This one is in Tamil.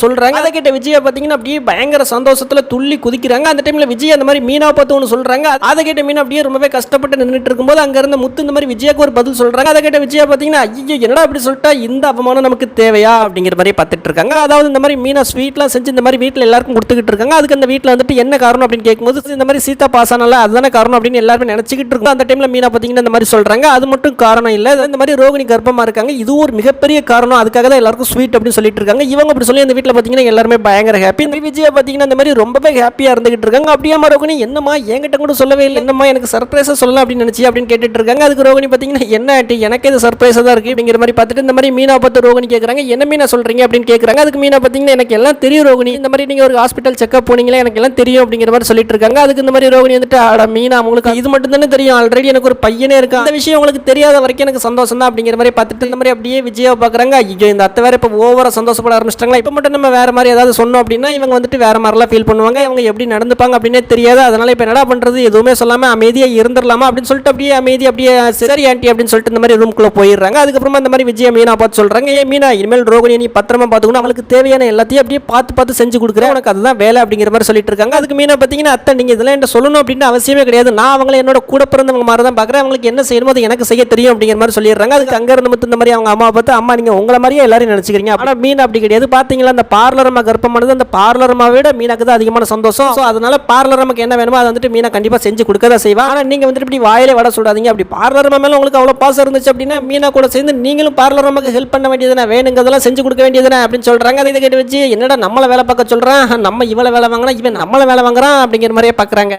சொல்றாங்க. அதை கேட்ட விஜயா பாத்தீங்கன்னா அப்படியே பயங்கர சந்தோஷத்துல துள்ளி குதிக்கிறாங்க. அந்த டைம்ல விஜய் அந்த மாதிரி மீனா பார்த்து ஒன்று சொல்றாங்க. அதை கேட்ட மீனா அப்படியே ரொம்பவே கஷ்டப்பட்டு நின்றுட்டு இருக்கும்போது அங்க இருந்த முத்து இந்த மாதிரி விஜயாக்கு ஒரு பதில் சொல்றாங்க. அதை கேட்ட விஜயா பாத்தீங்கன்னா ஐயோ என்னடா அப்படி சொல்லிட்டா, இந்த அவமானம் நமக்கு தேவையா அப்படிங்கிற மாதிரி பார்த்துட்டு இருக்காங்க. அதாவது இந்த மாதிரி மீனா ஸ்வீட்லாம் செஞ்சு இந்த மாதிரி வீட்டில் எல்லாருக்கும் கொடுத்துக்கிட்டு இருக்காங்க. அதுக்கு அந்த வீட்டில் வந்துட்டு என்ன காரணம் அப்படின்னு கேட்கும்போது இந்த மாதிரி சீதா பாஸ் ஆனால அதுதானே காரணம் அப்படின்னு எல்லாருமே நினைச்சிக்கிட்டு இருக்கோம். அந்த டைம்ல மீனா பாத்தீங்கன்னா இந்த மாதிரி சொல்றாங்க. அது மட்டும் காரணம் இல்ல, இந்த மாதிரி ரோகிணி கர்ப்பமா இருக்காங்க, இது ஒரு மிகப்பெரிய காரணம், அதுக்காக தான் எல்லாருக்கும் ஸ்வீட் அப்படின்னு சொல்லிட்டு இருக்காங்க. இவங்க அப்படி சொல்லி அந்த வீட்டில் பாத்தீங்கன்னா எல்லாருமே பயங்கர ஹாப்பி. இந்த விஜயா பாத்தீங்கன்னா இந்த மாதிரி ரொம்பவே ஹாப்பியா இருந்துகிட்டு இருக்காங்க. அப்படியே ரோகிணி என்னம்மா என்கிட்ட கூட சொல்லவே இல்லை, என்னம்மா எனக்கு சர்ப்ரைஸா சொல்லலாம் அப்படின்னு நினைச்சி அப்படின்னு கேட்டுட்டு இருக்காங்க. அதுக்கு ரோகிணி பாத்தீங்கன்னா என்ன ஆண்டி எனக்கு இது சர்ப்ரைஸா தான் இருக்கு அப்படிங்கிற மாதிரி பார்த்துட்டு இந்த மாதிரி மீனா பார்த்து ரோகிணி கேட்கறாங்க. என்ன மீனா சொல்றீங்க அப்படின்னு கேட்கறாங்க. அதுக்கு மீனா பாத்தீங்கன்னா எனக்கு எல்லாம் தெரியும் ரோகிணி, இந்த மாதிரி நீங்க ஒரு ஹாஸ்பிட்டல் செக்அப் போனீங்களே எனக்கு எல்லாம் தெரியும் அப்படிங்கிற மாதிரி சொல்லிட்டு இருக்காங்க. அதுக்கு இந்த மாதிரி ரோகிணி வந்துட்டு அட மீனா உங்களுக்கு இது மட்டும் தானே தெரியும், ஆல்ரெடி எனக்கு ஒரு பையனே இருக்கு, அந்த விஷயம் உங்களுக்கு தெரியாத வரைக்கும் எனக்கு சந்தோஷம் தான் அப்படிங்கிற மாதிரி பார்த்துட்டு இந்த மாதிரி அப்படியே விஜயாவை பார்க்குறாங்க. ஐயோ இந்த அத்தை வேற இப்போ ஓவரா சந்தோஷப்பட ஆரம்பிச்சிட்டாங்களா, இப்போ மட்டும் நம்ம வேற மாதிரி ஏதாவது சொன்னோம் அப்படின்னா இவங்க வந்துட்டு வேற மாதிரிலாம் ஃபீல் பண்ணுவாங்க, இவங்க எப்படி நடந்துப்பாங்க அப்படின்னே தெரியாது, அதனால இப்போ என்ன பண்றது எதுவுமே சொல்லாம அமைதியாக இருந்துடலாமா அப்படின்னு சொல்லிட்டு அப்படியே அமைதி அப்படியே சரி ஆண்டி அப்படின்னு சொல்லிட்டு இந்த மாதிரி ரூம்குள்ள போயிடுறாங்க. அதுக்கப்புறமா இந்த மாதிரி விஜயா மீனா பார்த்து சொல்றாங்க, ஏ மீனா இனிமேல் ரோகிணி நீ பத்திரமா பார்த்துக்கணும், அவளுக்கு தேவையான எல்லாத்தையும் அப்படியே பார்த்து செஞ்சு கொடுக்குறேன், உனக்கு அதுதான் வேலை அப்படிங்கிற மாதிரி சொல்லிட்டு இருக்காங்க. அதுக்கு மீனா பார்த்தீங்கன்னா அத்தை நீங்க இதெல்லாம் என்ன சொல்லணும் அப்படின்னு அவசியமே கிடையாது, நான் அவங்களை என்னோட கூட பிறந்தவங்க மாதிரி தான் பார்க்குறேன், அவங்களுக்கு என்ன செய்யணுமோ அது எனக்கு செய்ய தெரியும் அப்படிங்கிற மாதிரி சொல்லிடுறாங்க. அதுக்கு அங்க இருந்து மட்டும் இந்த மாதிரி அவங்க அம்மா பார்த்து அம்மா நீங்க உங்களை மாதிரியே எல்லாரும் நினைச்சுக்கிறீங்க, ஆனா மீனா அப்படி கிடையாது, பாத்தீங்களா அந்த பார்லர் அம்மா கர்ப்பமானது அந்த பார்லர் அம்மா விட மீனாக்கு தான் அதிகமான சந்தோஷம். ஸோ அதனால பார்லர் அம்மாக்கு என்ன வேணுமோ அதை வந்துட்டு மீனா கண்டிப்பா செஞ்சு கொடுக்க தான் செய்வா. ஆனா நீங்க வந்துட்டு இப்படி வாயிலே வட சொல்றாதீங்க, அப்படி பார்லர் அம்மா மேல உங்களுக்கு அவ்வளவு பாசம் இருந்துச்சு அப்படின்னா மீனா கூட சேர்ந்து நீங்களும் பார்லர் அம்மாக்கு ஹெல்ப் பண்ண வேண்டியதுனா வேணுங்கிறதெல்லாம் செஞ்சு கொடுக்க வேண்டியதுனா அப்படின்னு சொல்றாங்க. அதை கேட்டு வச்சு என்னடா நம்மள வேலை பார்க்க சொல்றான், நம்ம இவளை வேலை வாங்கினா இவன் நம்மள வேலை வாங்குறான் அப்படிங்கிற மாதிரியே பாக்குறாங்க.